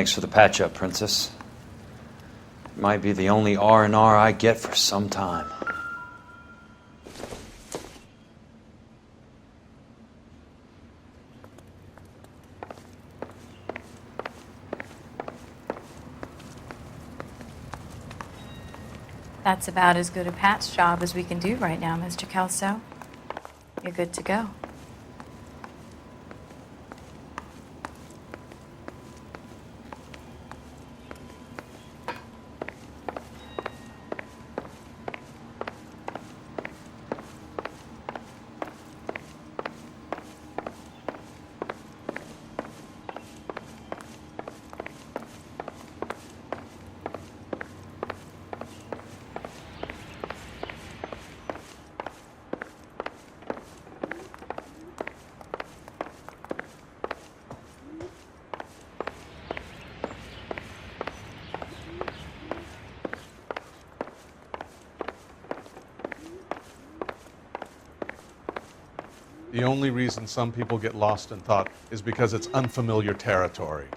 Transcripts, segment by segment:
Thanks for the patch-up, Princess. It might be the only R&R I get for some time. That's about as good a patch job as we can do right now, Mr. Kelso. You're good to go. The only reason some people get lost in thought is because it's unfamiliar territory.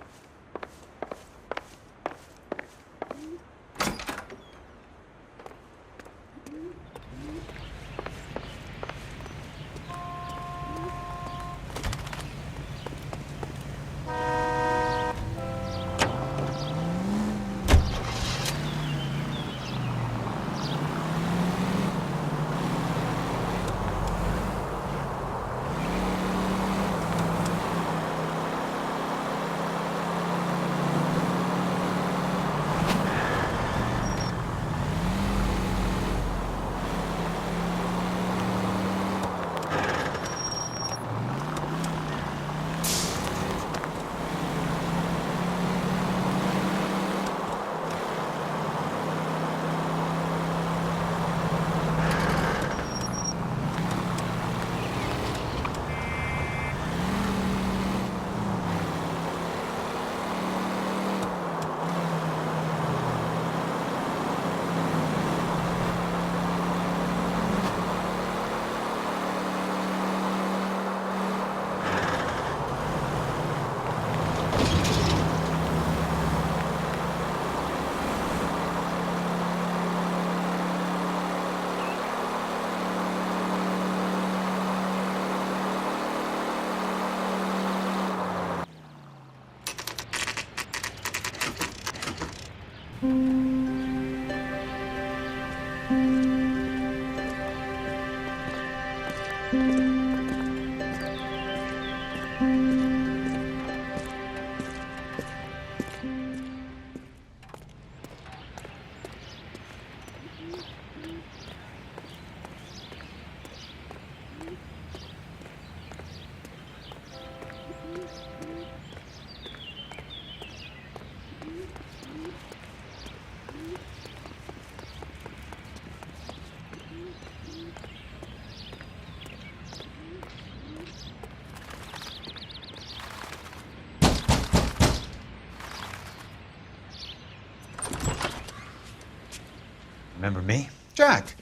Remember me? Jack,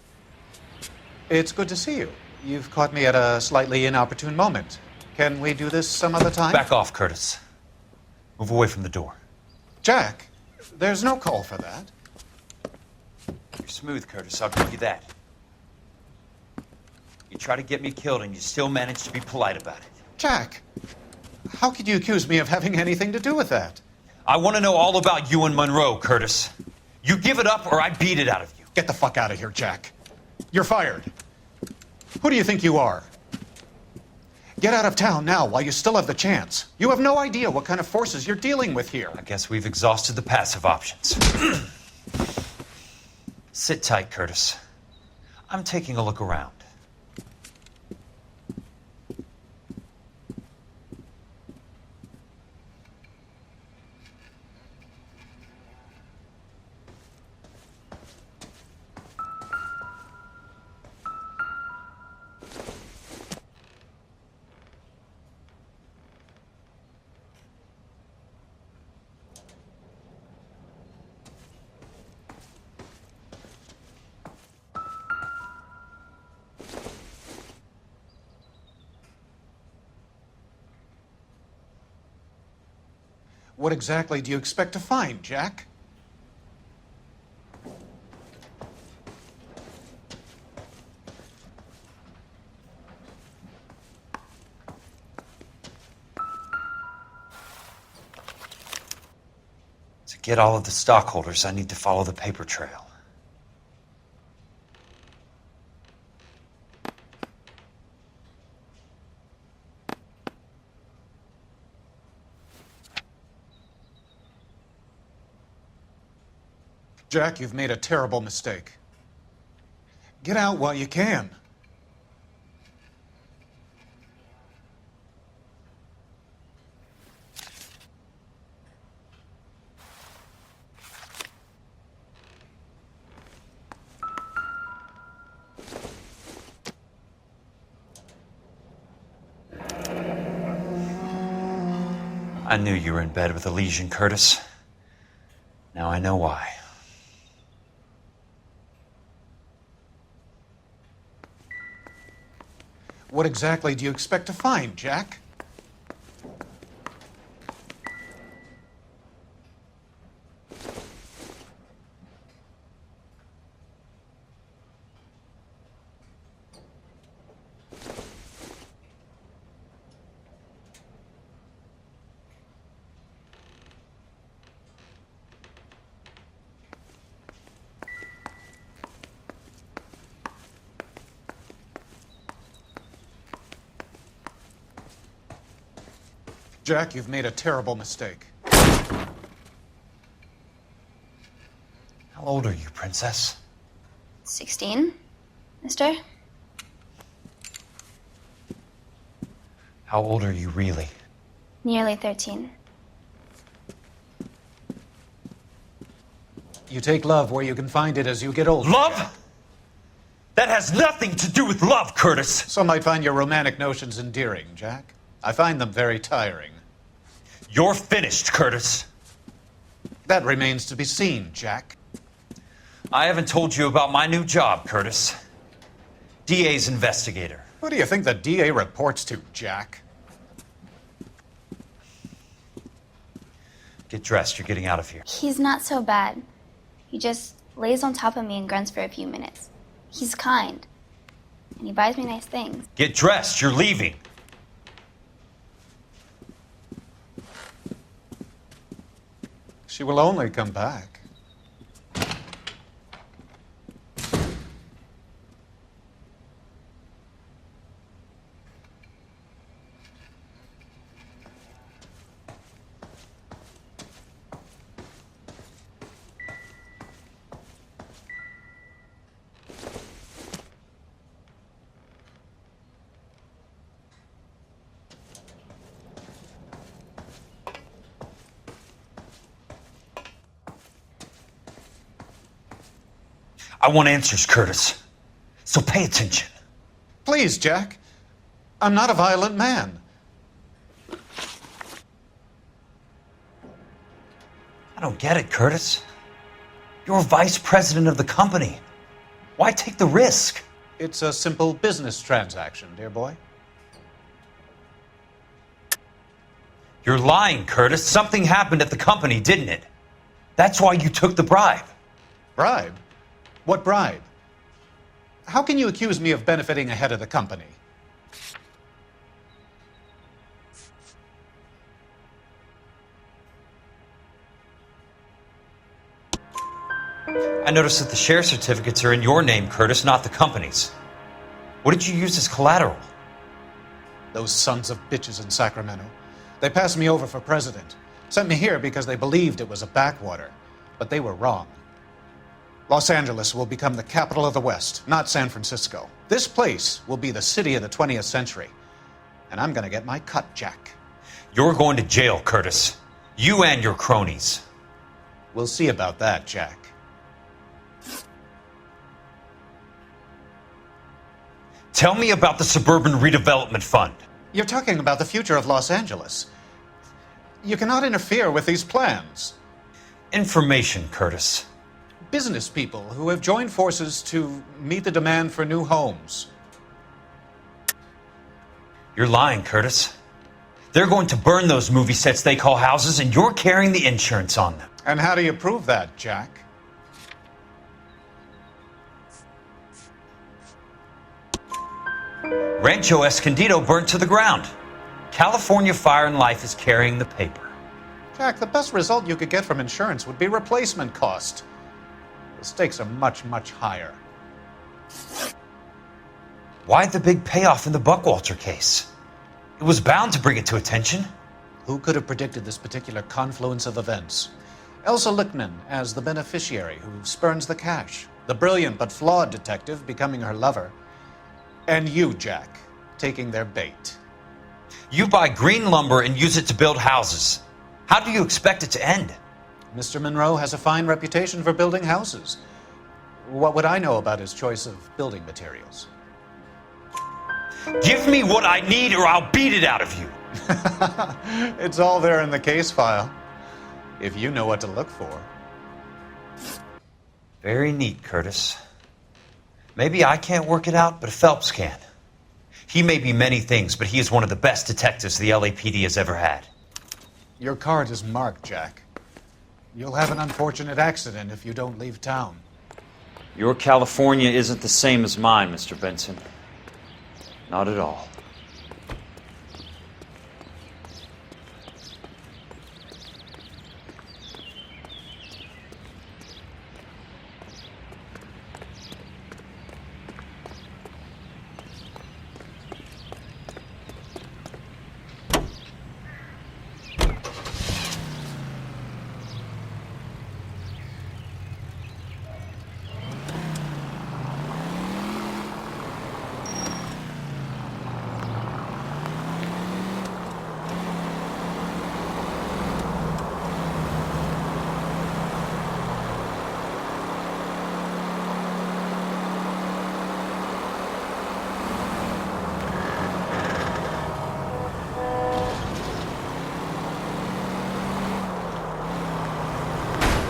it's good to see you. You've caught me at a slightly inopportune moment. Can we do this some other time? Back off, Curtis. Move away from the door. Jack, there's no call for that. You're smooth, Curtis, I'll give you that. You try to get me killed and you still manage to be polite about it. Jack, how could you accuse me of having anything to do with that? I want to know all about you and Monroe, Curtis. You give it up or I beat it out of you. Get the fuck out of here, Jack. You're fired. Who do you think you are? Get out of town now while you still have the chance. You have no idea what kind of forces you're dealing with here. I guess we've exhausted the passive options. Sit tight, Curtis. I'm taking a look around. What exactly do you expect to find, Jack? To get all of the stockholders, I need to follow the paper trail. Jack, you've made a terrible mistake. Get out while you can. I knew you were in bed with a lesion, Curtis. Now I know why. What exactly do you expect to find, Jack? Jack, you've made a terrible mistake. How old are you, Princess? 16, mister? How old are you really? Nearly 13. You take love where you can find it as you get older. Love? Jack. That has nothing to do with love, Curtis. Some might find your romantic notions endearing, Jack. I find them very tiring. You're finished, Curtis. That remains to be seen, Jack. I haven't told you about my new job, Curtis. DA's investigator. Who do you think the DA reports to, Jack? Get dressed, you're getting out of here. He's not so bad. He just lays on top of me and grunts for a few minutes. He's kind. And he buys me nice things. Get dressed, you're leaving. She will only come back. I want answers, Curtis. So pay attention. Please, Jack. I'm not a violent man. I don't get it, Curtis. You're vice president of the company. Why take the risk? It's a simple business transaction, dear boy. You're lying, Curtis. Something happened at the company, didn't it? That's why you took the bribe. Bribe? What bribe? How can you accuse me of benefiting ahead of the company? I noticed that the share certificates are in your name, Curtis, not the company's. What did you use as collateral? Those sons of bitches in Sacramento. They passed me over for president. Sent me here because they believed it was a backwater. But they were wrong. Los Angeles will become the capital of the West, not San Francisco. This place will be the city of the 20th century. And I'm going to get my cut, Jack. You're going to jail, Curtis. You and your cronies. We'll see about that, Jack. Tell me about the Suburban Redevelopment Fund. You're talking about the future of Los Angeles. You cannot interfere with these plans. Information, Curtis. Business people who have joined forces to meet the demand for new homes. You're lying, Curtis. They're going to burn those movie sets they call houses, and you're carrying the insurance on them. And how do you prove that, Jack? Rancho Escondido burnt to the ground. California Fire and Life is carrying the paper. Jack, the best result you could get from insurance would be replacement cost. The stakes are much, much higher. Why the big payoff in the Buckwalter case? It was bound to bring it to attention. Who could have predicted this particular confluence of events? Elsa Lichtman as the beneficiary who spurns the cash, the brilliant but flawed detective becoming her lover, and you, Jack, taking their bait. You buy green lumber and use it to build houses. How do you expect it to end? Mr. Monroe has a fine reputation for building houses. What would I know about his choice of building materials? Give me what I need or I'll beat it out of you. It's all there in the case file, if you know what to look for. Very neat, Curtis. Maybe I can't work it out, but Phelps can. He may be many things, but he is one of the best detectives the LAPD has ever had. Your card is marked, Jack. You'll have an unfortunate accident if you don't leave town. Your California isn't the same as mine, Mr. Benson. Not at all.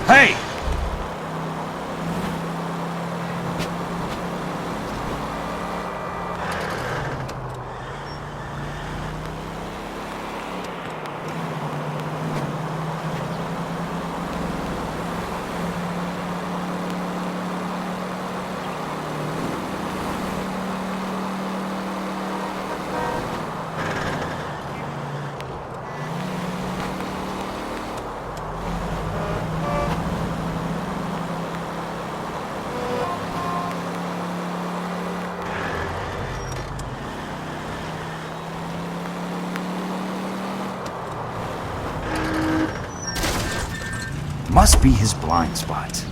Hey! Must be his blind spot.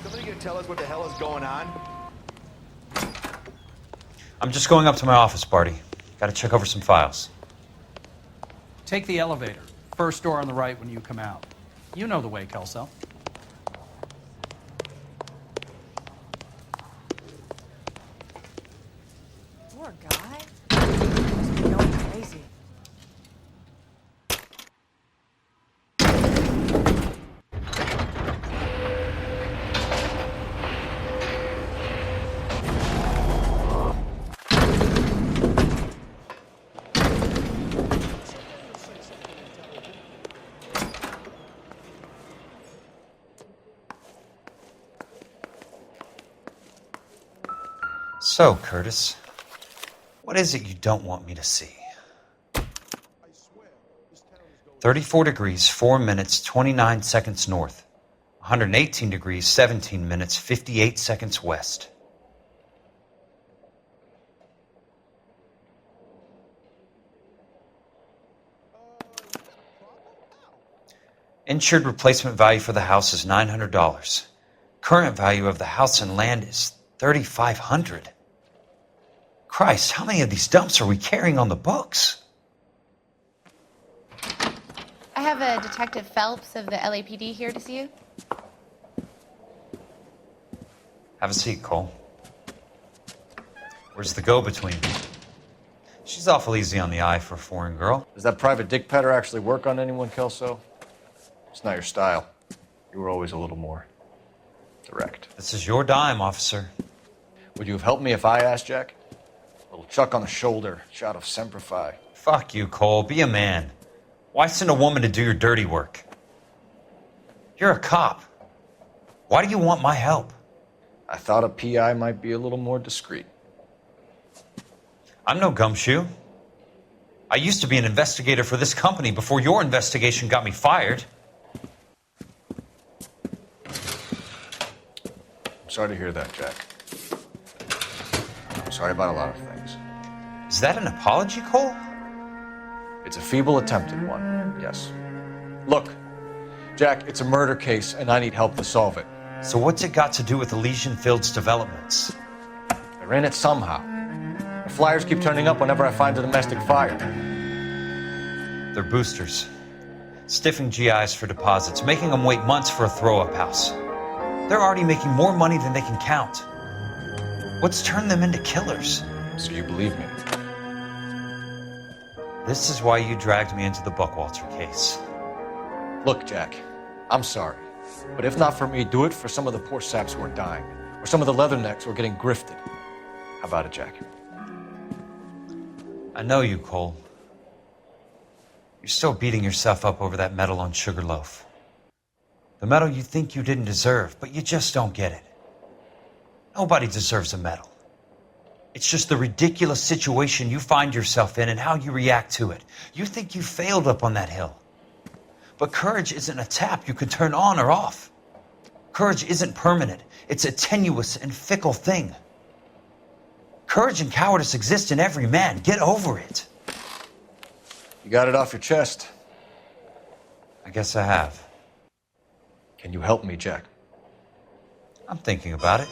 Somebody gonna tell us what the hell is going on? I'm just going up to my office, Barty. Gotta check over some files. Take the elevator. First door on the right when you come out. You know the way, Kelso. Poor guy. Must be going crazy. So, Curtis, what is it you don't want me to see? 34 degrees, 4 minutes, 29 seconds north. 118 degrees, 17 minutes, 58 seconds west. Insured replacement value for the house is $900. Current value of the house and land is $3,500. Christ, how many of these dumps are we carrying on the books? I have a Detective Phelps of the LAPD here to see you. Have a seat, Cole. Where's the go-between? She's awful easy on the eye for a foreign girl. Does that private dick petter actually work on anyone, Kelso? It's not your style. You were always a little more direct. This is your dime, officer. Would you have helped me if I asked, Jack? A little chuck on the shoulder, shot of Semper Fi. Fuck you, Cole. Be a man. Why send a woman to do your dirty work? You're a cop. Why do you want my help? I thought a PI might be a little more discreet. I'm no gumshoe. I used to be an investigator for this company before your investigation got me fired. I'm sorry to hear that, Jack. I'm sorry about a lot of things. Is that an apology, Cole? It's a feeble attempt at one, yes. Look, Jack, it's a murder case, and I need help to solve it. So what's it got to do with Elysian Fields developments? They're in it somehow. The flyers keep turning up whenever I find a domestic fire. They're boosters. Stiffing GIs for deposits, making them wait months for a throw-up house. They're already making more money than they can count. What's turned them into killers? So you believe me? This is why you dragged me into the Buckwalter case. Look, Jack, I'm sorry. But if not for me, do it for some of the poor saps who are dying. Or some of the leathernecks who are getting grifted. How about it, Jack? I know you, Cole. You're still beating yourself up over that medal on Sugarloaf. The medal you think you didn't deserve, but you just don't get it. Nobody deserves a medal. It's just the ridiculous situation you find yourself in and how you react to it. You think you failed up on that hill. But courage isn't a tap you can turn on or off. Courage isn't permanent. It's a tenuous and fickle thing. Courage and cowardice exist in every man. Get over it. You got it off your chest. I guess I have. Can you help me, Jack? I'm thinking about it.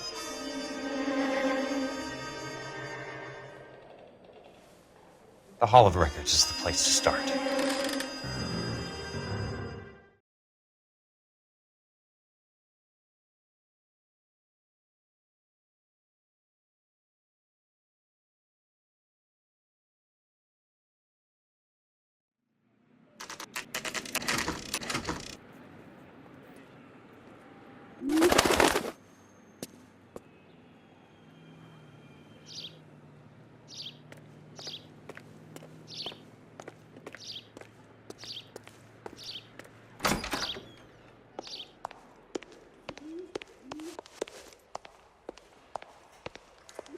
The Hall of Records is the place to start.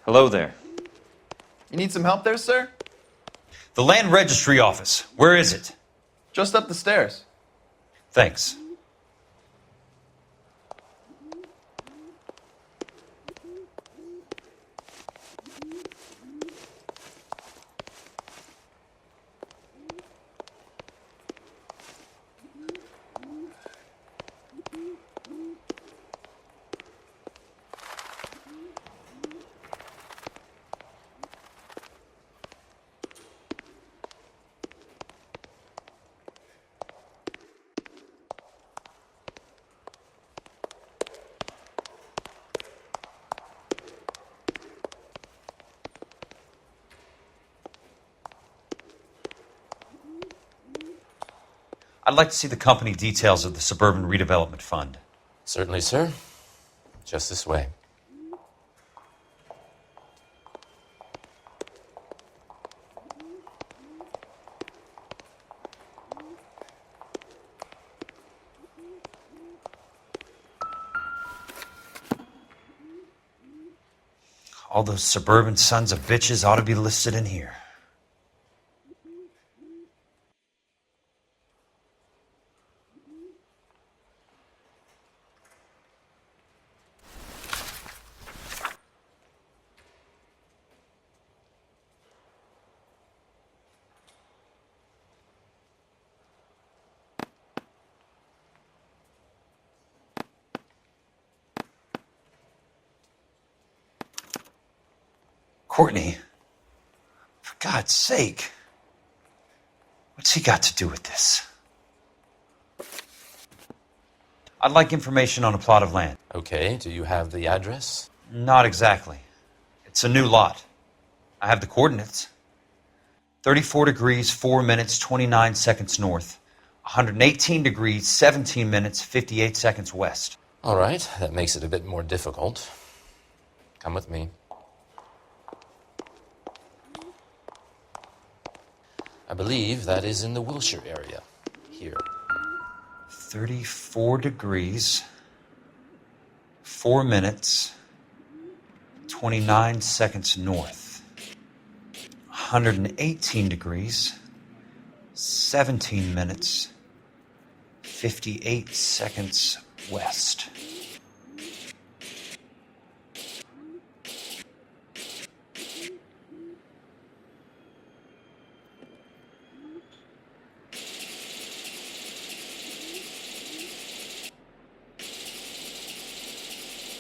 Hello there. You need some help there, sir? The Land Registry Office. Where is it? Just up the stairs. Thanks. I'd like to see the company details of the Suburban Redevelopment Fund. Certainly, sir. Just this way. All those suburban sons of bitches ought to be listed in here. Courtney, for God's sake, what's he got to do with this? I'd like information on a plot of land. Okay, do you have the address? Not exactly. It's a new lot. I have the coordinates. 34 degrees, 4 minutes, 29 seconds north. 118 degrees, 17 minutes, 58 seconds west. All right, that makes it a bit more difficult. Come with me. I believe that is in the Wilshire area. Here. 34 degrees, 4 minutes, 29 seconds north. 118 degrees, 17 minutes, 58 seconds west.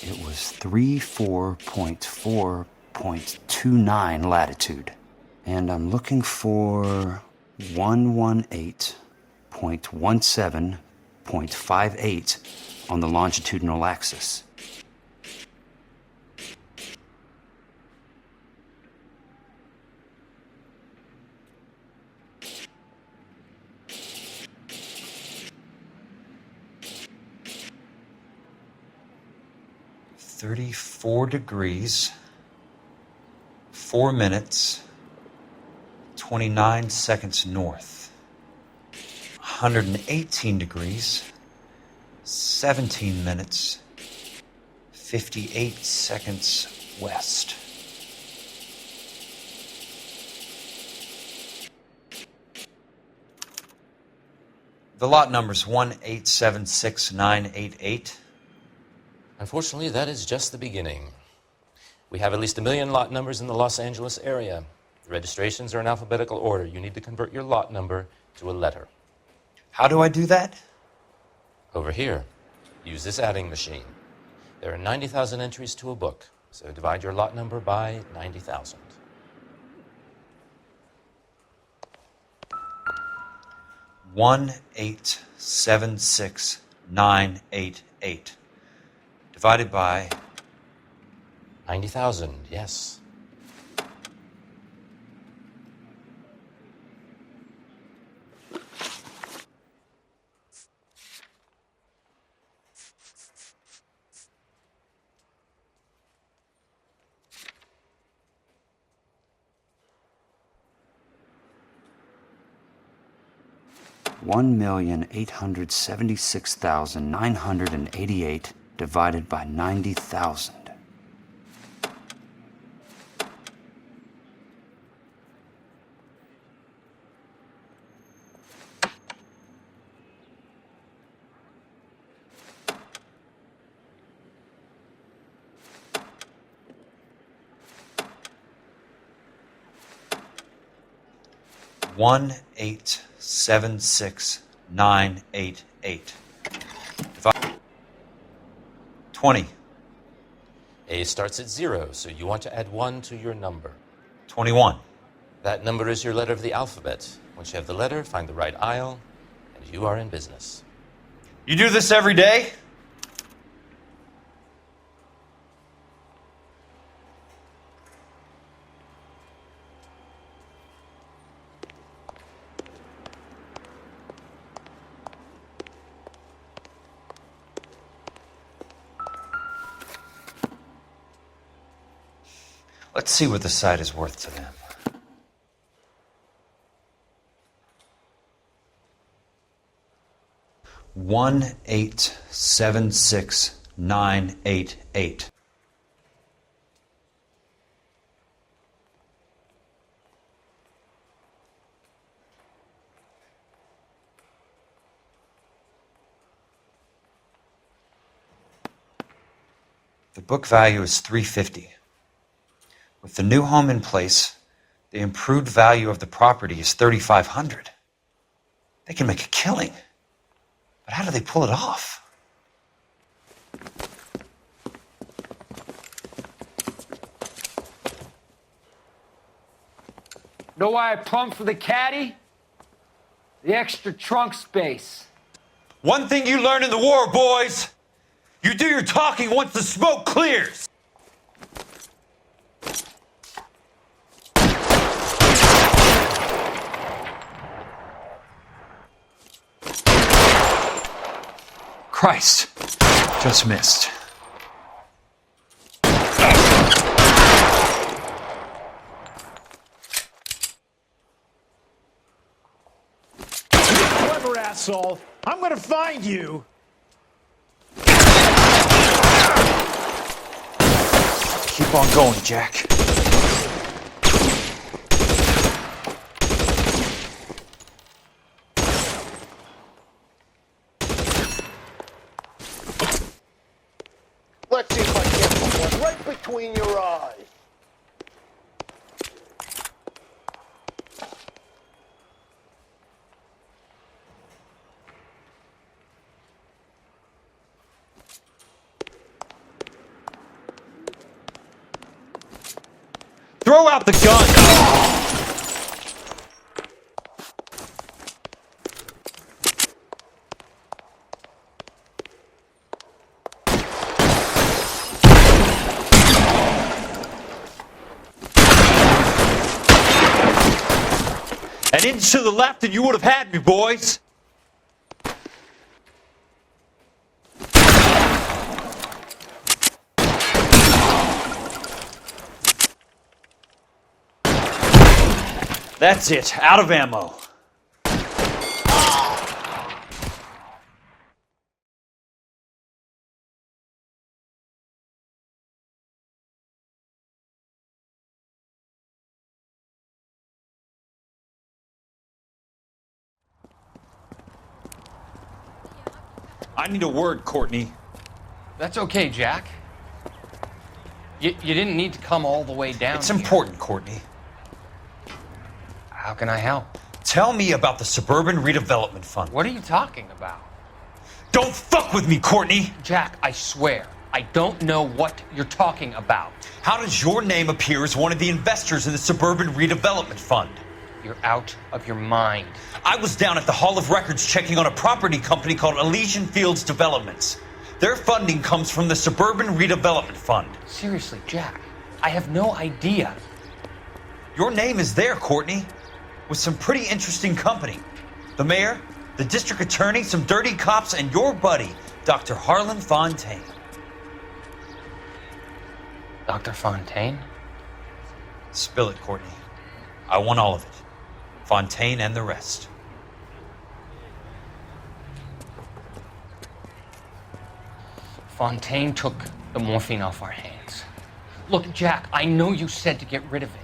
It was 34.4.29 latitude. And I'm looking for 118.17.58 on the longitudinal axis. Thirty-four degrees, 4 minutes, 29 seconds north. 118 degrees, 17 minutes, 58 seconds west. The lot number's 1876988. Unfortunately, that is just the beginning. We have at least 1 million lot numbers in the Los Angeles area. The registrations are in alphabetical order. You need to convert your lot number to a letter. How do I do that? Over here, use this adding machine. There are 90,000 entries to a book, so divide your lot number by 90,000. One 1876988 divided by 90,000, yes. $1,876,988 divided by 90,000. One 1876988. 20. A starts at 0, so you want to add 1 to your number. 21. That number is your letter of the alphabet. Once you have the letter, find the right aisle, and you are in business. You do this every day? Let's see what the site is worth to them. $1,876,988. The book value is $350. With the new home in place, the improved value of the property is $3,500. They can make a killing. But how do they pull it off? Know why I plumbed for the caddy? The extra trunk space. One thing you learn in the war, boys. You do your talking once the smoke clears. Christ. Just missed. Clever asshole. I'm gonna find you. Keep on going, Jack. Let's see if I get one right between your eyes. Throw out the gun! An inch to the left and you would have had me, boys! That's it. Out of ammo. I need a word, Courtney. That's okay, Jack. You didn't need to come all the way down. It's important, Courtney. How can I help? Tell me about the Suburban Redevelopment Fund. What are you talking about? Don't fuck with me, Courtney! Jack, I swear, I don't know what you're talking about. How does your name appear as one of the investors in the Suburban Redevelopment Fund? You're out of your mind. I was down at the Hall of Records checking on a property company called Elysian Fields Developments. Their funding comes from the Suburban Redevelopment Fund. Seriously, Jack, I have no idea. Your name is there, Courtney, with some pretty interesting company. The mayor, the district attorney, some dirty cops, and your buddy, Dr. Harlan Fontaine. Dr. Fontaine? Spill it, Courtney. I want all of it. Fontaine and the rest. Fontaine took the morphine off our hands. Look, Jack, I know you said to get rid of it,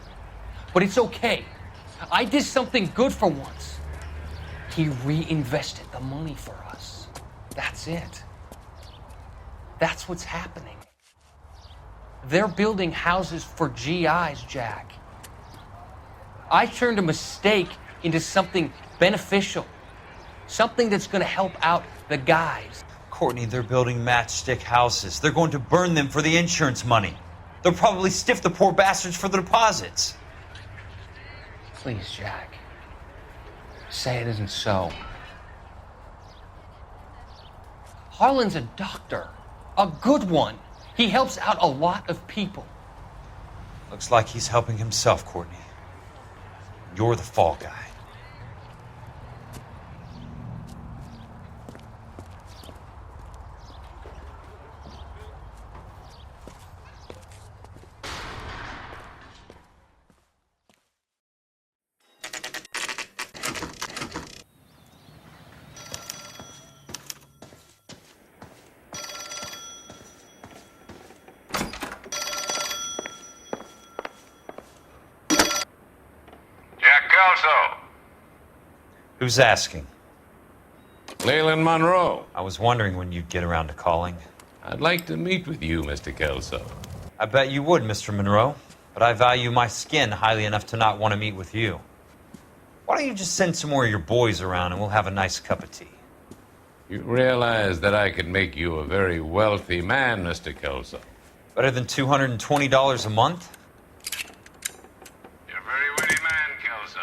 but it's okay. I did something good for once. He reinvested the money for us. That's it. That's what's happening. They're building houses for GIs, Jack. I turned a mistake into something beneficial, something that's going to help out the guys. Courtney, they're building matchstick houses. They're going to burn them for the insurance money. They'll probably stiff the poor bastards for the deposits. Please, Jack. Say it isn't so. Harlan's a doctor. A good one. He helps out a lot of people. Looks like he's helping himself, Courtney. You're the fall guy. Who's asking? Leland Monroe. I was wondering when you'd get around to calling. I'd like to meet with you, Mr. Kelso. I bet you would, Mr. Monroe. But I value my skin highly enough to not want to meet with you. Why don't you just send some more of your boys around and we'll have a nice cup of tea? You realize that I could make you a very wealthy man, Mr. Kelso. Better than $220 a month? You're a very witty man, Kelso.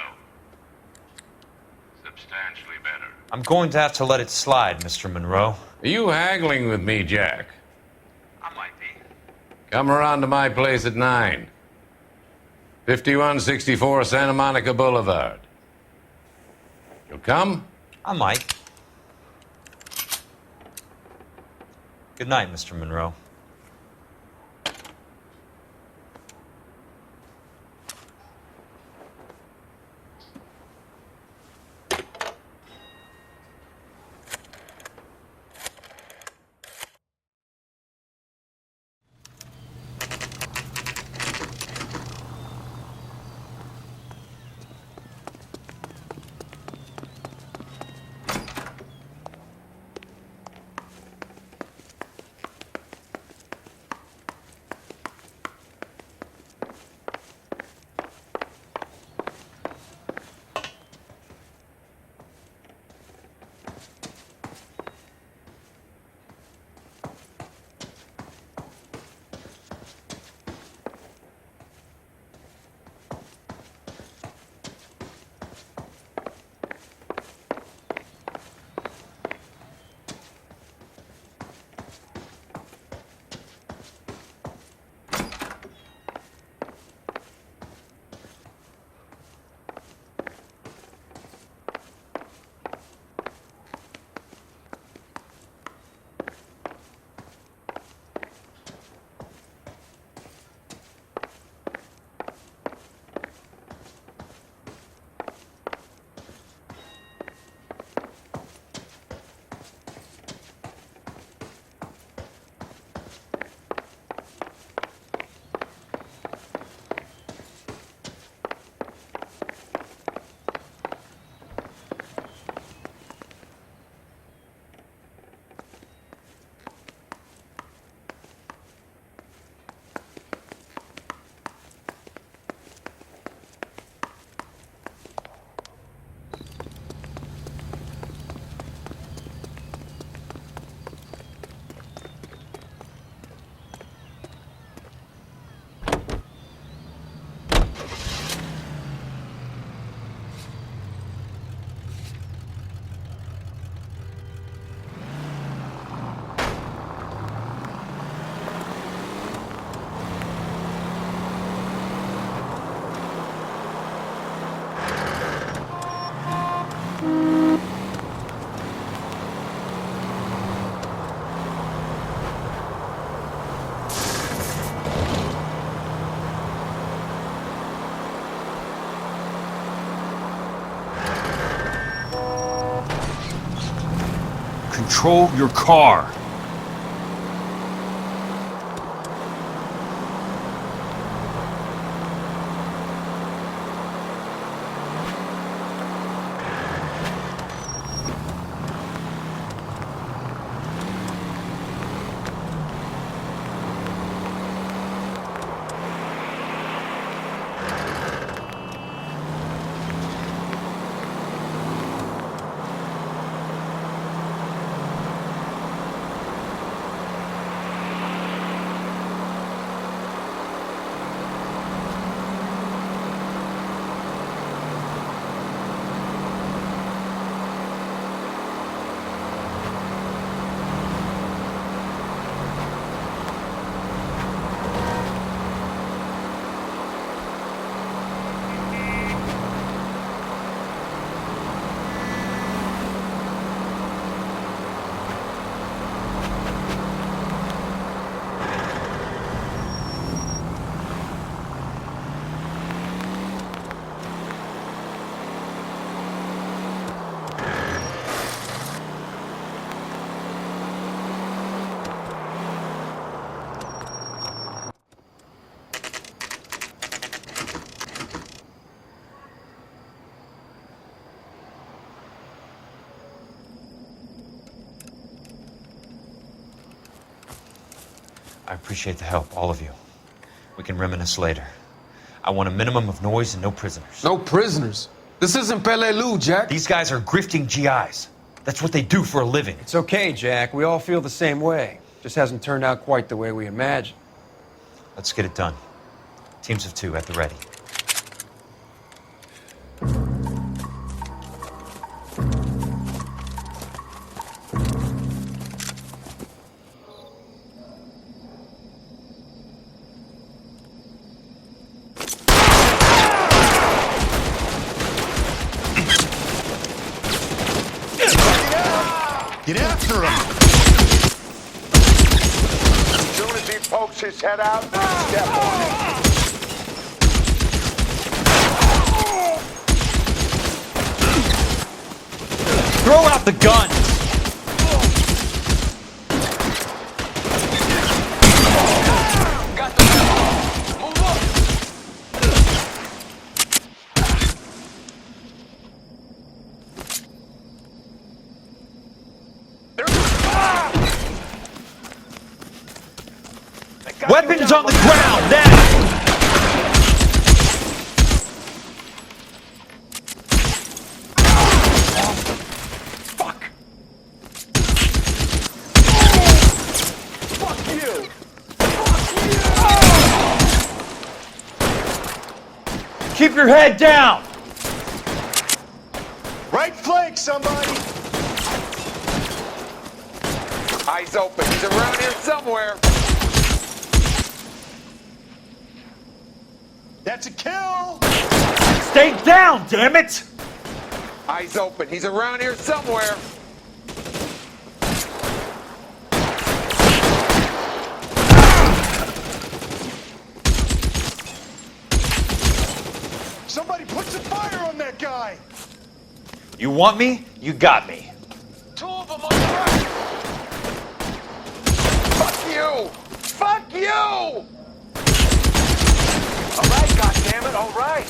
Substantially better. I'm going to have to let it slide, Mr. Monroe. Are you haggling with me, Jack? I might be. Come around to my place at 9. 5164 Santa Monica Boulevard. You'll come? I might. Good night, Mr. Monroe. Control your car. I appreciate the help, all of you. We can reminisce later. I want a minimum of noise and no prisoners. No prisoners? This isn't Peleliu, Jack. These guys are grifting GIs. That's what they do for a living. It's okay, Jack. We all feel the same way. Just hasn't turned out quite the way we imagined. Let's get it done. Teams of 2 at the ready. Get after him! As soon as he pokes his head out, step on it. Throw out the guns! Got the bell. Move up. Weapons on the ground, now! Fuck. Fuck you. Keep your head down! Right flank, somebody! Eyes open. He's around here somewhere. That's a kill! Stay down, damn it! Eyes open. He's around here somewhere. Somebody put some fire on that guy! You want me? You got me. 2 of them on the right! Fuck you! Fuck you! All right, goddammit, all right.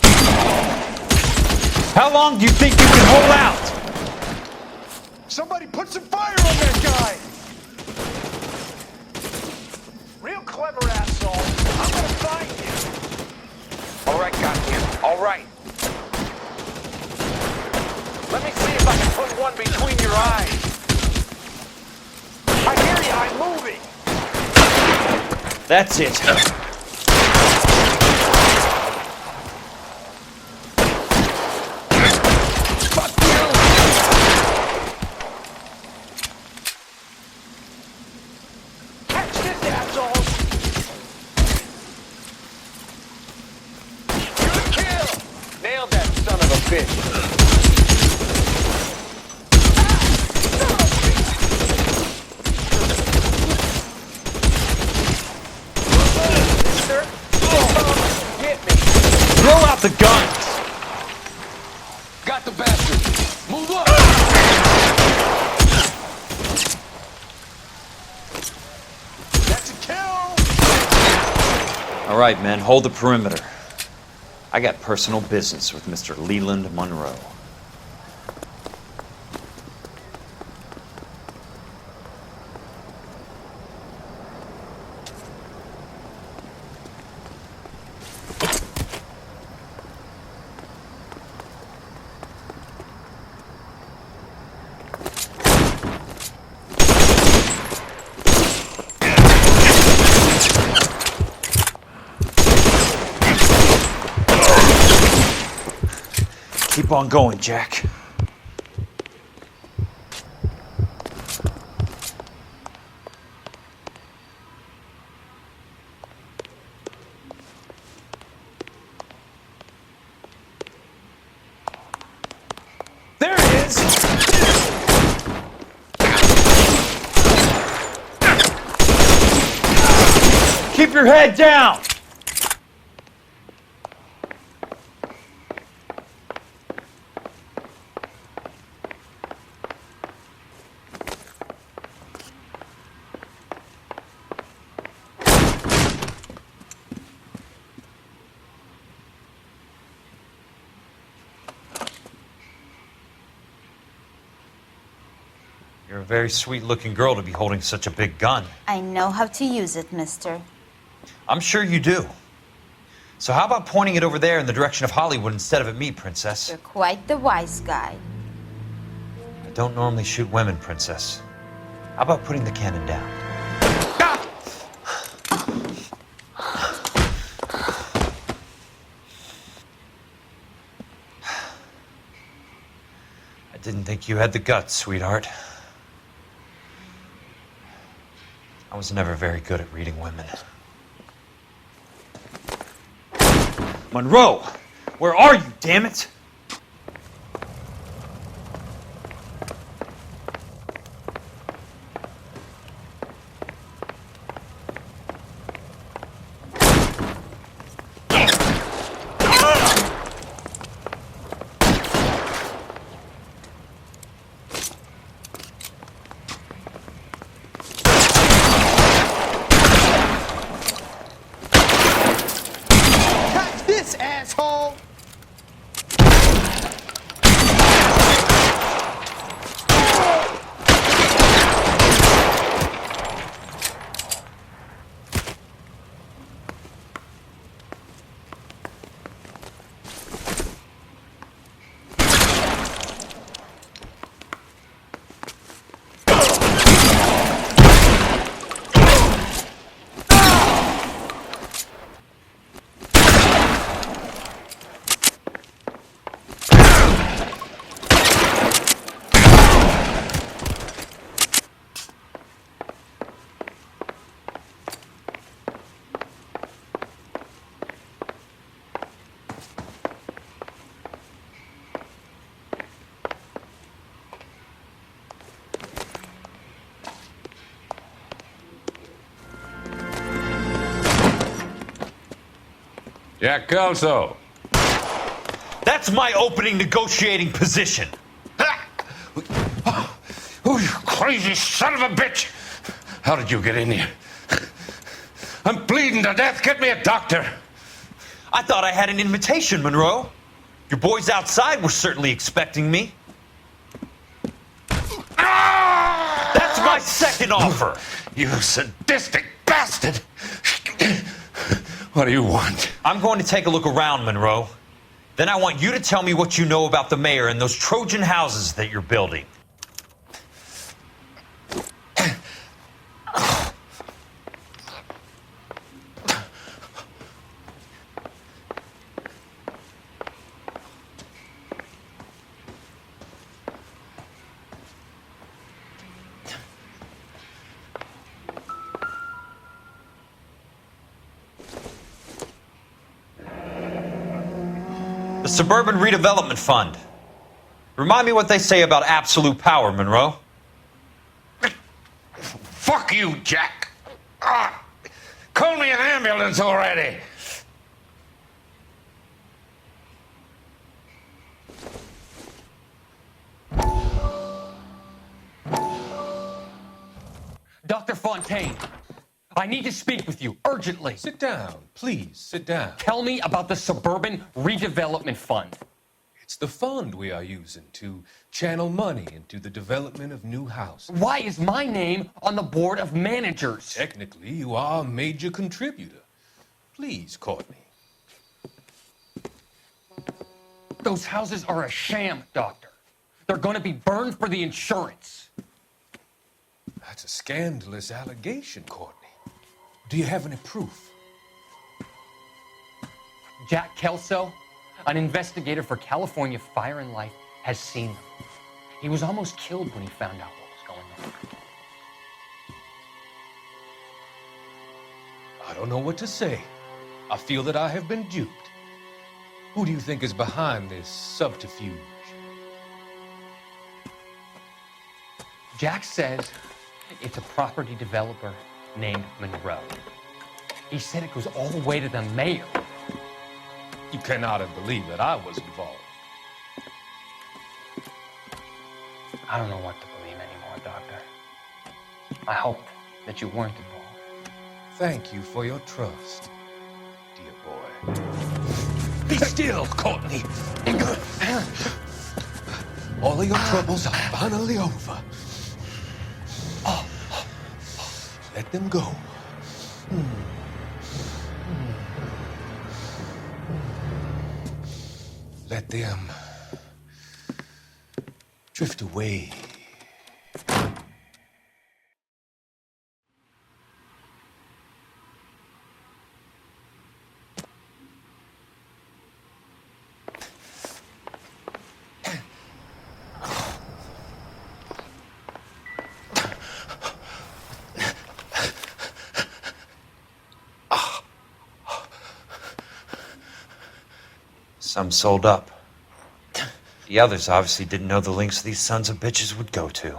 How long do you think you can hold out? Somebody put some fire on that guy! Real clever asshole. I'm gonna find you. All right, goddammit, all right. Let me see if I can put one between your eyes. I hear you, I'm moving. That's it. The guns! Got the bastard. Move up! That's a kill! All right, men, hold the perimeter. I got personal business with Mr. Leland Monroe. Keep on going, Jack. There it is! Keep your head down! You're a very sweet-looking girl to be holding such a big gun. I know how to use it, mister. I'm sure you do. So how about pointing it over there in the direction of Hollywood instead of at me, Princess? You're quite the wise guy. I don't normally shoot women, Princess. How about putting the cannon down? I didn't think you had the guts, sweetheart. I was never very good at reading women. Monroe! Where are you, damn it? Asshole! Jack Kelso. That's my opening negotiating position. Oh, you crazy son of a bitch! How did you get in here? I'm bleeding to death. Get me a doctor. I thought I had an invitation, Monroe. Your boys outside were certainly expecting me. That's my second offer. You sadistic bastard! What do you want? I'm going to take a look around, Monroe. Then I want you to tell me what you know about the mayor and those Trojan houses that you're building. The Suburban Redevelopment Fund. Remind me what they say about absolute power, Monroe. Fuck you, Jack. Call me an ambulance already. Dr. Fontaine, I need to speak with you urgently. Sit down, please, sit down. Tell me about the Suburban Redevelopment Fund. It's the fund we are using to channel money into the development of new houses. Why is my name on the board of managers? Technically, you are a major contributor. Please, Courtney. Those houses are a sham, Doctor. They're going to be burned for the insurance. That's a scandalous allegation, Courtney. Do you have any proof? Jack Kelso, an investigator for California Fire and Life, has seen them. He was almost killed when he found out what was going on. I don't know what to say. I feel that I have been duped. Who do you think is behind this subterfuge? Jack says it's a property developer named Monroe. He said it goes all the way to the mayor. You cannot have believed that I was involved. I don't know what to believe anymore, Doctor. I hoped that you weren't involved. Thank you for your trust, dear boy. Be still, Courtney. All of your troubles are finally over. Let them go. Let them drift away. Some sold up. The others obviously didn't know the lengths these sons of bitches would go to.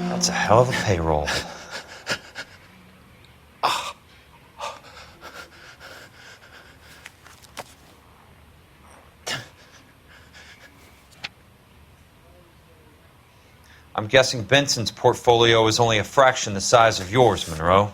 That's a hell of a payroll. I'm guessing Benson's portfolio is only a fraction the size of yours, Monroe.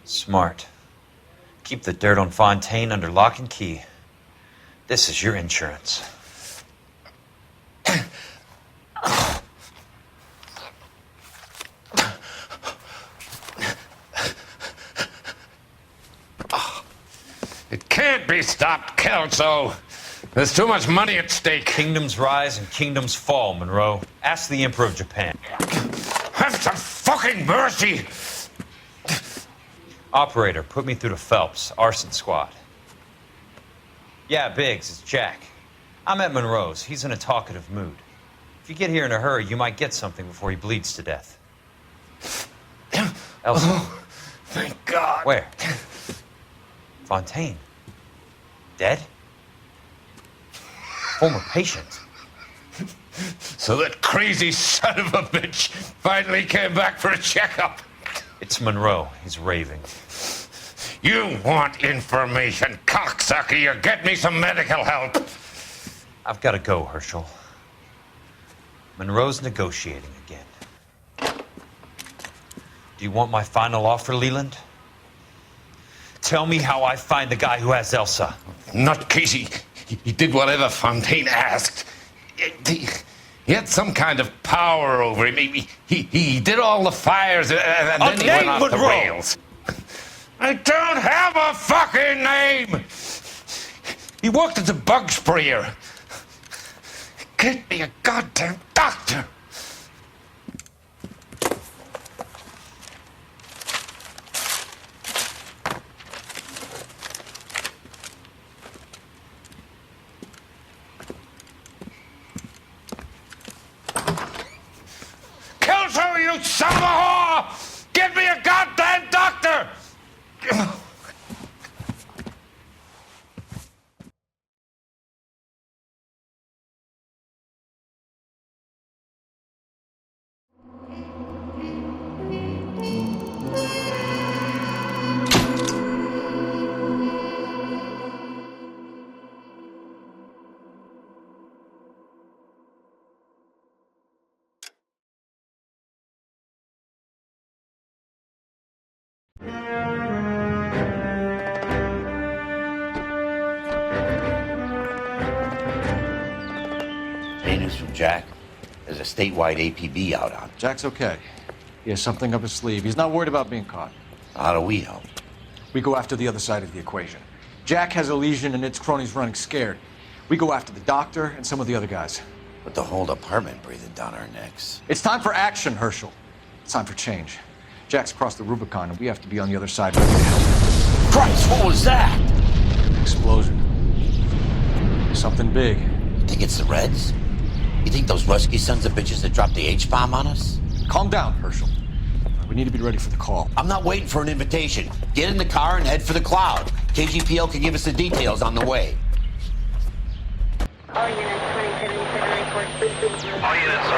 Smart. Keep the dirt on Fontaine under lock and key. This is your insurance. It can't be stopped, Kelso. There's too much money at stake. Kingdoms rise and kingdoms fall, Monroe. Ask the Emperor of Japan. Have some fucking mercy! Operator, put me through to Phelps, arson squad. Yeah, Biggs, it's Jack. I'm at Monroe's. He's in a talkative mood. If you get here in a hurry, you might get something before he bleeds to death. Elsa. Oh, thank God. Where? Fontaine. Dead? Former patient. So that crazy son of a bitch finally came back for a checkup. It's Monroe. He's raving. You want information, cocksucker. You get me some medical help. I've got to go, Herschel. Monroe's negotiating again. Do you want my final offer, Leland? Tell me how I find the guy who has Elsa. Not Casey. He did whatever Fontaine asked. He had some kind of power over him. He did all the fires, and then he went off the rails. I don't have a fucking name! He worked as a bug sprayer. Get me a goddamn doctor! Kelso, you son of a whore! Get me a goddamn doctor! News from Jack. There's a statewide APB out on. Jack's okay. He has something up his sleeve. He's not worried about being caught. How do we help? We go after the other side of the equation. Jack has a legion and its cronies running scared. We go after the doctor and some of the other guys. But the whole department breathing down our necks. It's time for action, Herschel. It's time for change. Jack's crossed the Rubicon and we have to be on the other side. Christ, what was that? Explosion. Something big. Think it's the Reds? You think those Rusky sons of bitches that dropped the H-bomb on us? Calm down, Herschel. We need to be ready for the call. I'm not waiting for an invitation. Get in the car and head for the cloud. KGPL can give us the details on the way. All units, 2077 report. All units,